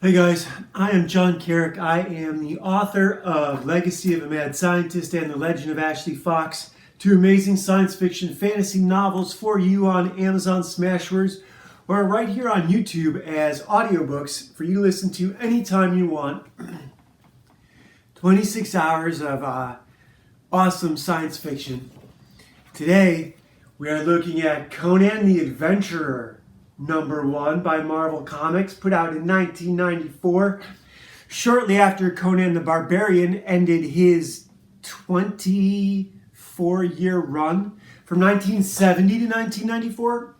Hey guys, I am John Carrick. I am the author of Legacy of a Mad Scientist and The Legend of Ashley Fox, two amazing science fiction fantasy novels for you on Amazon Smashwords or right here on YouTube as audiobooks for you to listen to anytime you want. 26 hours of awesome science fiction. Today, we are looking at Conan the Adventurer, #1 by Marvel Comics, put out in 1994, shortly after Conan the Barbarian ended his 24-year run from 1970 to 1994.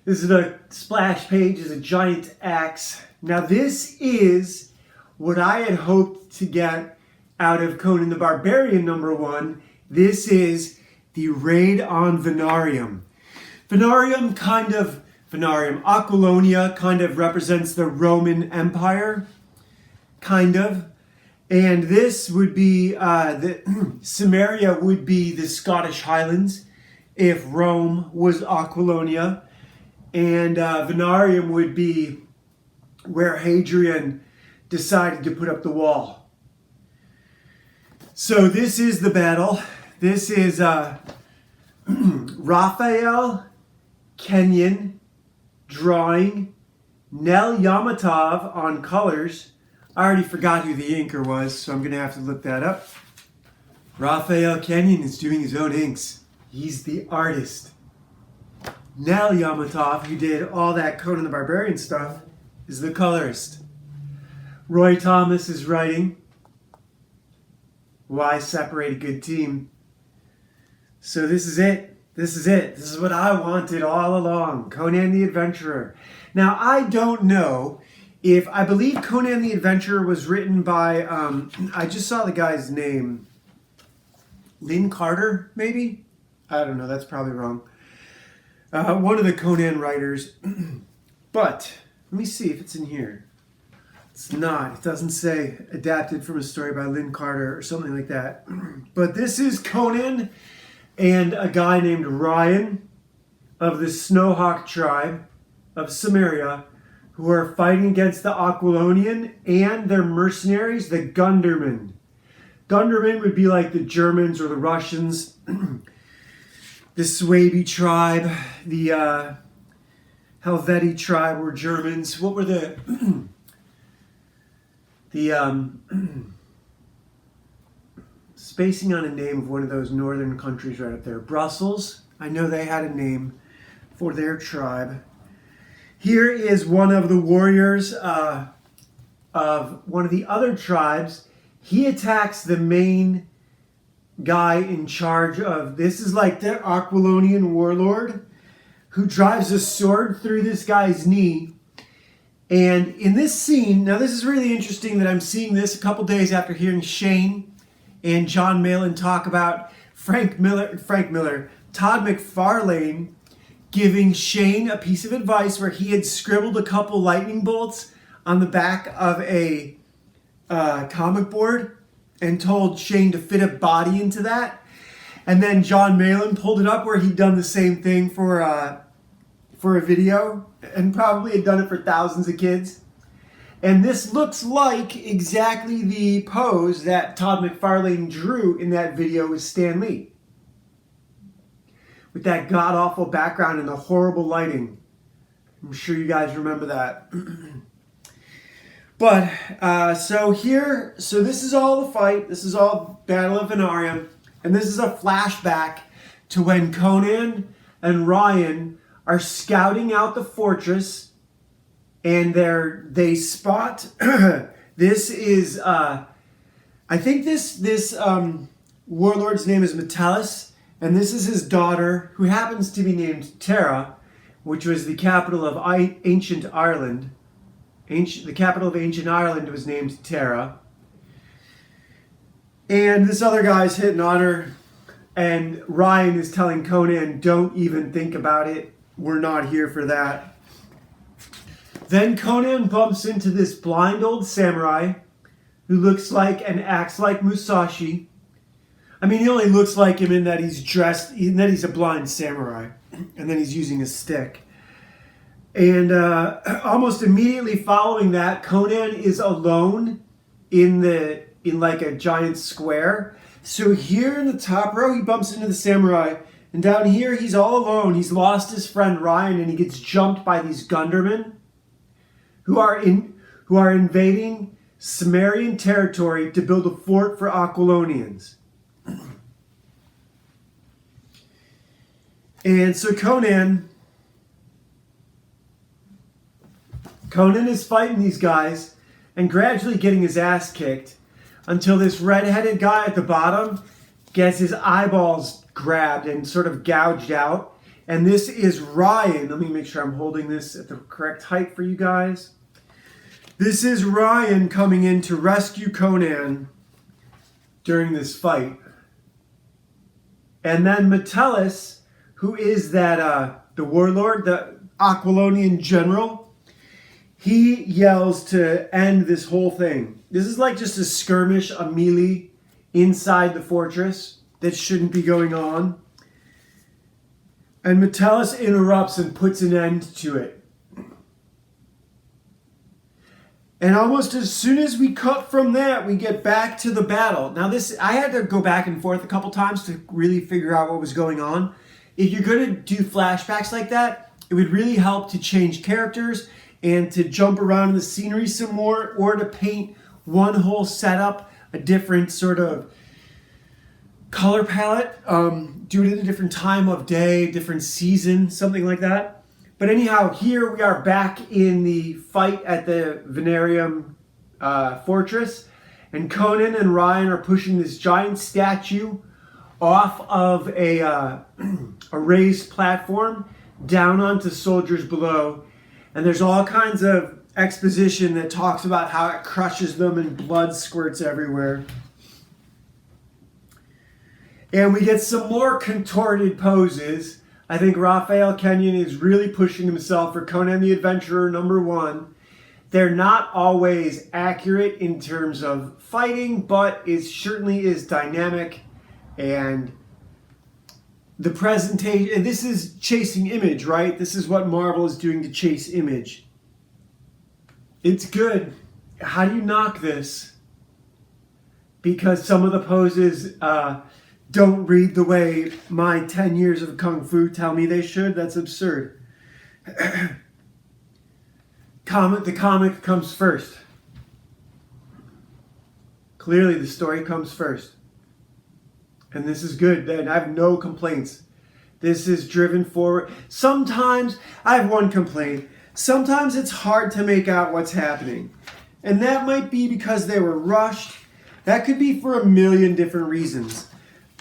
This is a splash page, is a giant axe. Now this is what I had hoped to get out of Conan the Barbarian #1. This is the raid on Venarium. Aquilonia kind of represents the Roman Empire, kind of. And this would be, Samaria would be the Scottish Highlands if Rome was Aquilonia. And Venarium would be where Hadrian decided to put up the wall. So this is the battle. This is Rafael, Kayanan, drawing, Nel Yamatov on colors. I already forgot who the inker was, so I'm going to have to look that up. Rafael Kayanan is doing his own inks. He's the artist. Nel Yamatov, who did all that Conan the Barbarian stuff, is the colorist. Roy Thomas is writing. Why separate a good team? So this is it. This is what I wanted all along. Conan the Adventurer. Now, I don't know if, I believe Conan the Adventurer was written by, I just saw the guy's name. Lynn Carter, maybe? I don't know, that's probably wrong. One of the Conan writers. But, let me see if it's in here. It's not. It doesn't say adapted from a story by Lynn Carter or something like that. But this is Conan and a guy named Ryan of the Snowhawk tribe of Samaria who are fighting against the Aquilonian and their mercenaries, the Gundermen. Gundermen would be like the Germans or the Russians, the Swabi tribe, the Helvetii tribe were Germans. What were the spacing on a name of one of those northern countries right up there. Brussels. I know they had a name for their tribe. Here is one of the warriors of one of the other tribes. He attacks the main guy in charge of, this is like the Aquilonian warlord who drives a sword through this guy's knee. And in this scene, now this is really interesting that I'm seeing this a couple days after hearing Shane and John Malin talk about Todd McFarlane giving Shane a piece of advice where he had scribbled a couple lightning bolts on the back of a comic board and told Shane to fit a body into that. And then John Malin pulled it up where he'd done the same thing for a video and probably had done it for thousands of kids. And this looks like exactly the pose that Todd McFarlane drew in that video with Stan Lee. With that god-awful background and the horrible lighting. I'm sure you guys remember that. But, so this is all the fight. This is all Battle of Venarium. And this is a flashback to when Conan and Ryan are scouting out the fortress. And they spot, this is, I think this warlord's name is Metellus, and this is his daughter, who happens to be named Tara, which was the capital of ancient Ireland. The capital of ancient Ireland was named Tara. And this other guy's hitting on her, and Ryan is telling Conan, don't even think about it, we're not here for that. Then Conan bumps into this blind old samurai who looks like and acts like Musashi. I mean, he only looks like him in that he's dressed, in that he's a blind samurai, and then he's using a stick. And almost immediately following that, Conan is alone in like a giant square. So here in the top row, he bumps into the samurai. And down here, he's all alone. He's lost his friend Ryan, and he gets jumped by these Gundermen who are invading Sumerian territory to build a fort for Aquilonians. And so Conan is fighting these guys and gradually getting his ass kicked until this red-headed guy at the bottom gets his eyeballs grabbed and sort of gouged out. And this is Ryan. Let me make sure I'm holding this at the correct height for you guys. This is Ryan coming in to rescue Conan during this fight. And then Metellus, who is that the warlord, the Aquilonian general, he yells to end this whole thing. This is like just a skirmish, a melee inside the fortress that shouldn't be going on. And Metellus interrupts and puts an end to it. And almost as soon as we cut from that, we get back to the battle. Now I had to go back and forth a couple times to really figure out what was going on. If you're going to do flashbacks like that, it would really help to change characters and to jump around in the scenery some more, or to paint one whole setup, a different sort of color palette, do it at a different time of day, different season, something like that. But anyhow, here we are back in the fight at the Venarium fortress, and Conan and Ryan are pushing this giant statue off of a raised platform down onto soldiers below. And there's all kinds of exposition that talks about how it crushes them and blood squirts everywhere. And we get some more contorted poses. I think Rafael Kayanan is really pushing himself for Conan the Adventurer #1. They're not always accurate in terms of fighting, but it certainly is dynamic. And the presentation, and this is chasing image, right? This is what Marvel is doing to chase image. It's good. How do you knock this? Because some of the poses don't read the way my 10 years of Kung Fu tell me they should. That's absurd. The comic comes first. Clearly the story comes first. And this is good. And I have no complaints. This is driven forward. Sometimes, I have one complaint. Sometimes it's hard to make out what's happening. And that might be because they were rushed. That could be for a million different reasons.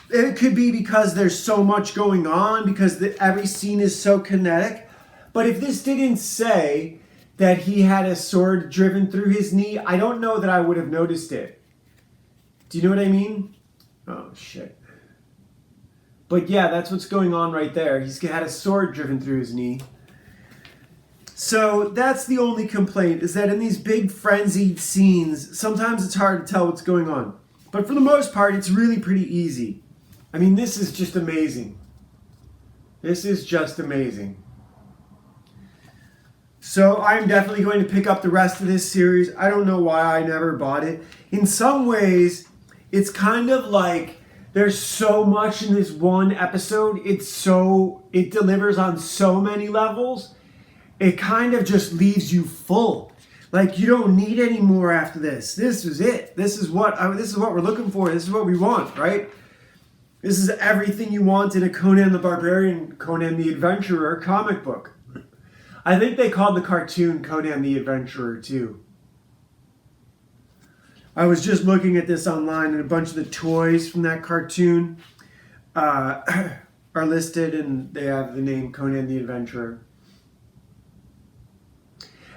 It could be because there's so much going on, because every scene is so kinetic. But if this didn't say that he had a sword driven through his knee, I don't know that I would have noticed it. Do you know what I mean? Oh, shit. But yeah, that's what's going on right there. He's had a sword driven through his knee. So that's the only complaint, is that in these big frenzied scenes, sometimes it's hard to tell what's going on. But for the most part, it's really pretty easy. I mean, this is just amazing. This is just amazing. So I'm definitely going to pick up the rest of this series. I don't know why I never bought it. In some ways, it's kind of like there's so much in this one episode. It delivers on so many levels. It kind of just leaves you full. Like, you don't need any more after this. This is it. This is what we're looking for. This is what we want, right? This is everything you want in a Conan the Barbarian, Conan the Adventurer comic book. I think they called the cartoon Conan the Adventurer too. I was just looking at this online, and a bunch of the toys from that cartoon are listed, and they have the name Conan the Adventurer.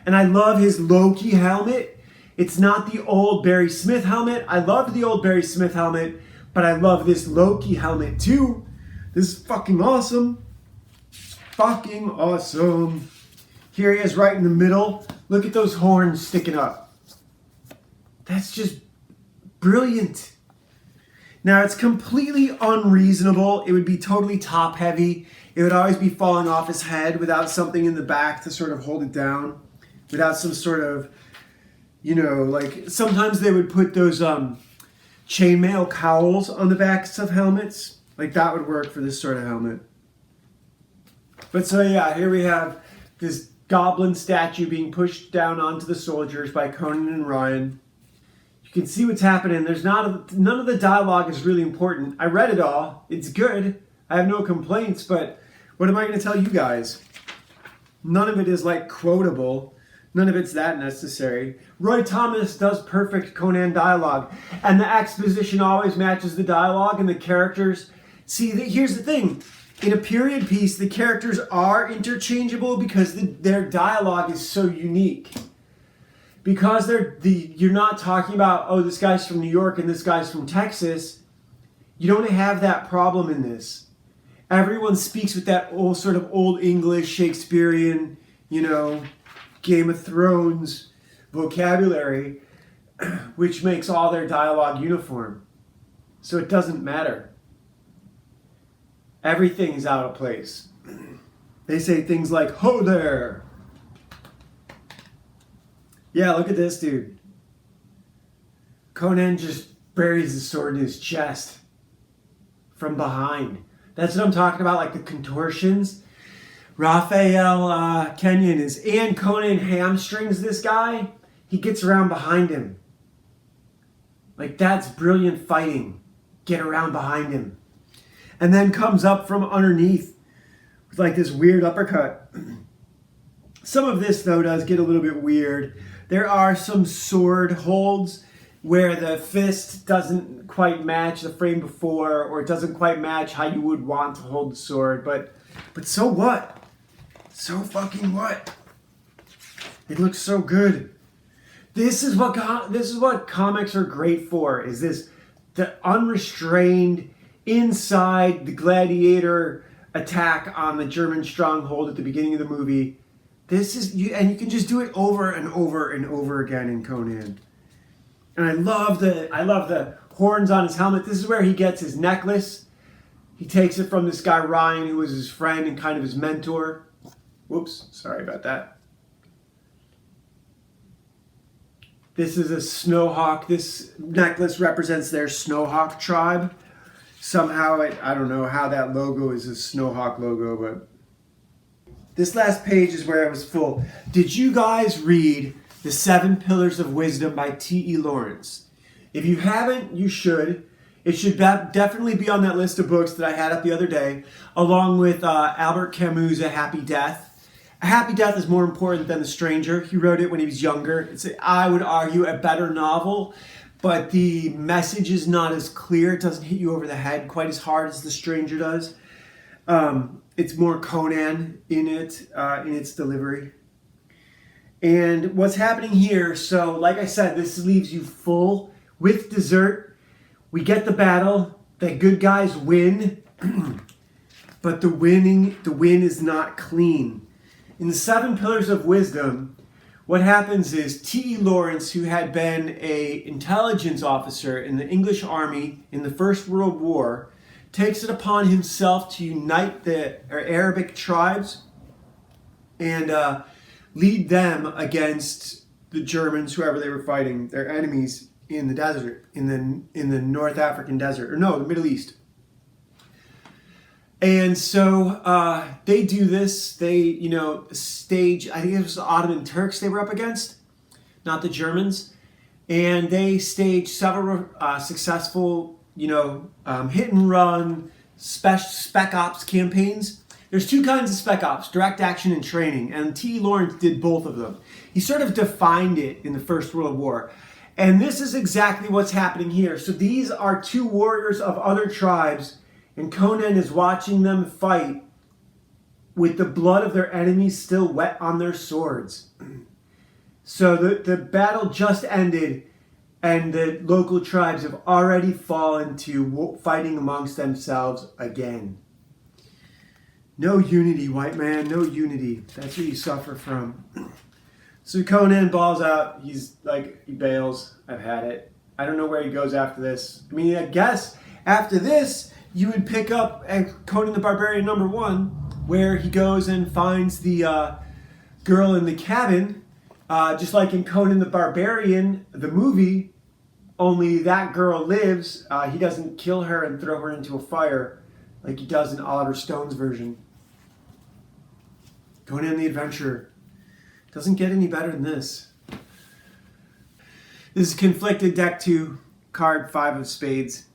And I love his Loki helmet. It's not the old Barry Smith helmet. I love the old Barry Smith helmet, but I love this Loki helmet too. This is fucking awesome. Fucking awesome. Here he is right in the middle. Look at those horns sticking up. That's just brilliant. Now, it's completely unreasonable. It would be totally top heavy. It would always be falling off his head without something in the back to sort of hold it down. Without some sort of, like sometimes they would put those chainmail cowls on the backs of helmets. Like that would work for this sort of helmet. But so yeah, here we have this goblin statue being pushed down onto the soldiers by Conan and Ryan. You can see what's happening. None of the dialogue is really important. I read it all. It's good. I have no complaints, but what am I going to tell you guys? None of it is like quotable. None of it's that necessary. Roy Thomas does perfect Conan dialogue, and the exposition always matches the dialogue and the characters. See, here's the thing. In a period piece, the characters are interchangeable because their dialogue is so unique. Because you're not talking about, oh, this guy's from New York and this guy's from Texas. You don't have that problem in this. Everyone speaks with that old English, Shakespearean, Game of Thrones vocabulary, which makes all their dialogue uniform. So it doesn't matter. Everything is out of place. They say things like, ho there. Yeah, look at this dude. Conan just buries the sword in his chest from behind. That's what I'm talking about, like the contortions. Rafael Kayanan and Conan hamstrings this guy. He gets around behind him. Like, that's brilliant fighting. Get around behind him. And then comes up from underneath with like this weird uppercut. Some of this, though, does get a little bit weird. There are some sword holds where the fist doesn't quite match the frame before, or it doesn't quite match how you would want to hold the sword. But so what? So fucking what? It looks so good. This is what comics are great for. Is the unrestrained inside the gladiator attack on the German stronghold at the beginning of the movie. And you can just do it over and over and over again in Conan. And I love the horns on his helmet. This is where he gets his necklace. He takes it from this guy Ryan, who was his friend and kind of his mentor. Whoops, sorry about that. This is a Snowhawk. This necklace represents their Snowhawk tribe. Somehow, I don't know how that logo is a Snowhawk logo, but this last page is where I was full. Did you guys read The 7 Pillars of Wisdom by T.E. Lawrence? If you haven't, you should. It should definitely be on that list of books that I had up the other day, along with Albert Camus' A Happy Death. A Happy Death is more important than The Stranger. He wrote it when he was younger. It's, I would argue, a better novel, but the message is not as clear. It doesn't hit you over the head quite as hard as The Stranger does. It's more Conan in its delivery. And what's happening here, so like I said, this leaves you full with dessert. We get the battle. The good guys win, but the win is not clean. In the 7 Pillars of Wisdom, what happens is T.E. Lawrence, who had been an intelligence officer in the English army in the First World War, takes it upon himself to unite the Arabic tribes and lead them against the Germans, whoever they were fighting, their enemies in the desert, in the North African desert, the Middle East. And so they do this. They, stage, I think it was the Ottoman Turks they were up against, not the Germans. And they stage several successful, hit and run spec ops campaigns. There's 2 kinds of spec ops, direct action and training. And T. Lawrence did both of them. He sort of defined it in the First World War. And this is exactly what's happening here. So these are 2 warriors of other tribes, and Conan is watching them fight with the blood of their enemies still wet on their swords. So the battle just ended, and the local tribes have already fallen to fighting amongst themselves again. No unity, white man, no unity. That's what you suffer from. So Conan balls out. He bails. I've had it. I don't know where he goes after this. I mean, I guess After this, you would pick up at Conan the Barbarian #1, where he goes and finds the girl in the cabin, just like in Conan the Barbarian, the movie, only that girl lives. He doesn't kill her and throw her into a fire like he does in Oliver Stone's version. Conan the Adventurer. Doesn't get any better than this. This is Conflicted Deck 2, card 5 of spades.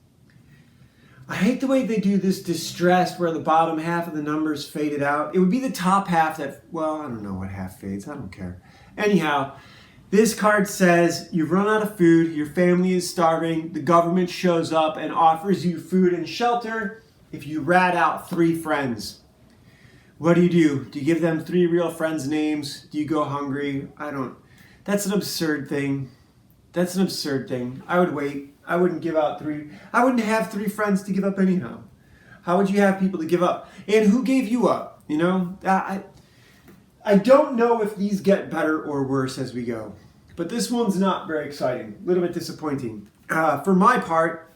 I hate the way they do this distressed where the bottom half of the numbers faded out. It would be the top half that, well, I don't know what half fades. I don't care. Anyhow, this card says you've run out of food, your family is starving, the government shows up and offers you food and shelter if you rat out 3 friends. What do? Do you give them 3 real friends' names? Do you go hungry? That's an absurd thing. I would wait. I wouldn't give out 3. I wouldn't have 3 friends to give up anyhow. How would you have people to give up? And who gave you up? You know, I don't know if these get better or worse as we go. But this one's not very exciting. A little bit disappointing. For my part,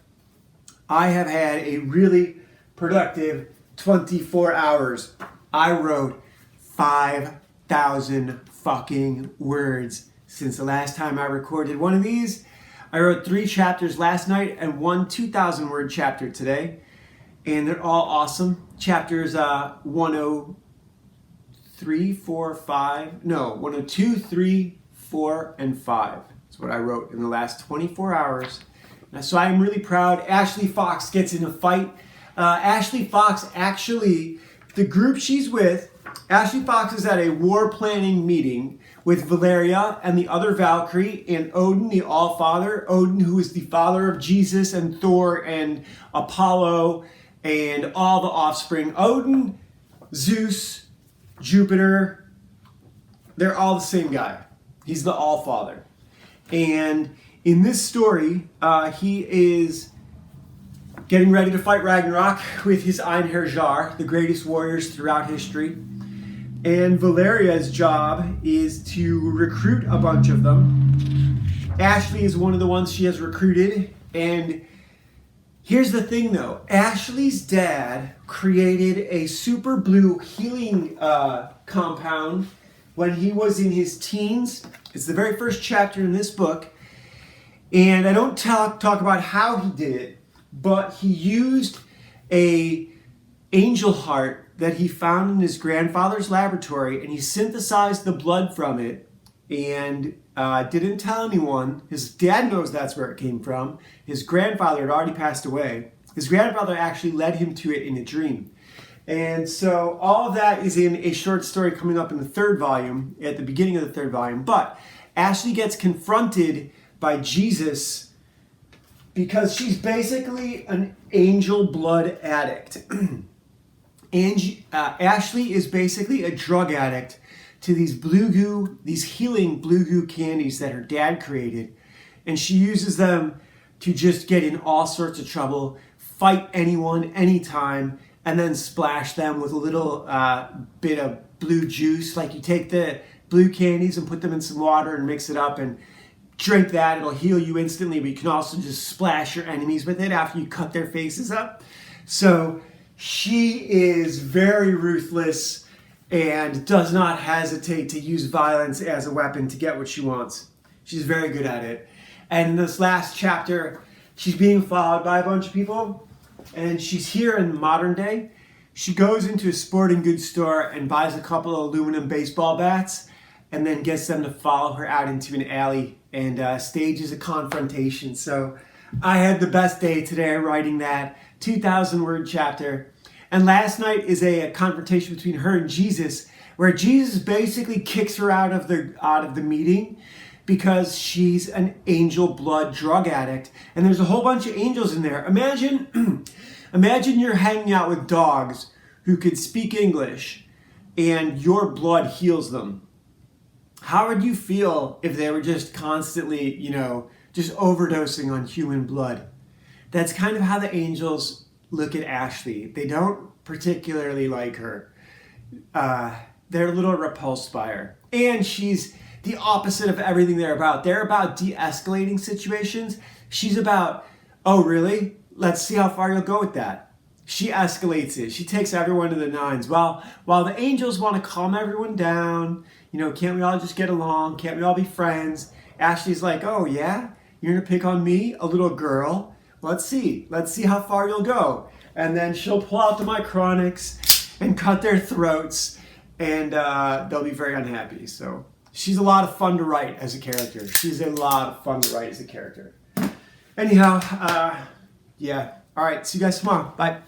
I have had a really productive 24 hours. I wrote 5,000 fucking words since the last time I recorded one of these. I wrote 3 chapters last night and 1 2,000 word chapter today. And they're all awesome. Chapters 102, 3, 4, and 5. That's what I wrote in the last 24 hours. So I'm really proud. Ashley Fox gets in a fight. Ashley Fox actually, the group she's with, Ashley Fox is at a war planning meeting with Valeria and the other Valkyrie and Odin, the All-Father. Odin, who is the father of Jesus and Thor and Apollo and all the offspring. Odin, Zeus, Jupiter, they're all the same guy. He's the All-Father. And in this story, he is getting ready to fight Ragnarok with his Einherjar, the greatest warriors throughout history. And Valeria's job is to recruit a bunch of them. Ashley is one of the ones she has recruited. And here's the thing though, Ashley's dad created a super blue healing compound when he was in his teens. It's the very first chapter in this book. And I don't talk about how he did it, but he used a angel heart that he found in his grandfather's laboratory, and he synthesized the blood from it and didn't tell anyone. His dad knows that's where it came from. His grandfather had already passed away. His grandfather actually led him to it in a dream. And so all of that is in a short story coming up in the 3rd volume, at the beginning of the 3rd volume. But Ashley gets confronted by Jesus because she's basically an angel blood addict. And Ashley is basically a drug addict to these healing blue goo candies that her dad created. And she uses them to just get in all sorts of trouble, fight anyone, anytime, and then splash them with a little bit of blue juice. Like you take the blue candies and put them in some water and mix it up and drink that. It'll heal you instantly, but you can also just splash your enemies with it after you cut their faces up. So she is very ruthless and does not hesitate to use violence as a weapon to get what she wants. She's very good at it. And in this last chapter, she's being followed by a bunch of people, and she's here in modern day. She goes into a sporting goods store and buys a couple of aluminum baseball bats and then gets them to follow her out into an alley and stages a confrontation. So I had the best day today writing that 2,000 word chapter. And last night is a confrontation between her and Jesus, where Jesus basically kicks her out of the meeting because she's an angel blood drug addict. And there's a whole bunch of angels in there. Imagine you're hanging out with dogs who could speak English and your blood heals them. How would you feel if they were just constantly, just overdosing on human blood? That's kind of how the angels look at Ashley. They don't particularly like her. They're a little repulsed by her. And she's the opposite of everything they're about. They're about de-escalating situations. She's about, oh really? let's see how far you'll go with that. She escalates it. She takes everyone to the nines. While the angels want to calm everyone down, can't we all just get along? Can't we all be friends? Ashley's like, oh yeah? You're going to pick on me, a little girl? Let's see. Let's see how far you'll go. And then she'll pull out the micronics and cut their throats, and they'll be very unhappy. So she's a lot of fun to write as a character. She's a lot of fun to write as a character. Anyhow, yeah. All right, see you guys tomorrow. Bye.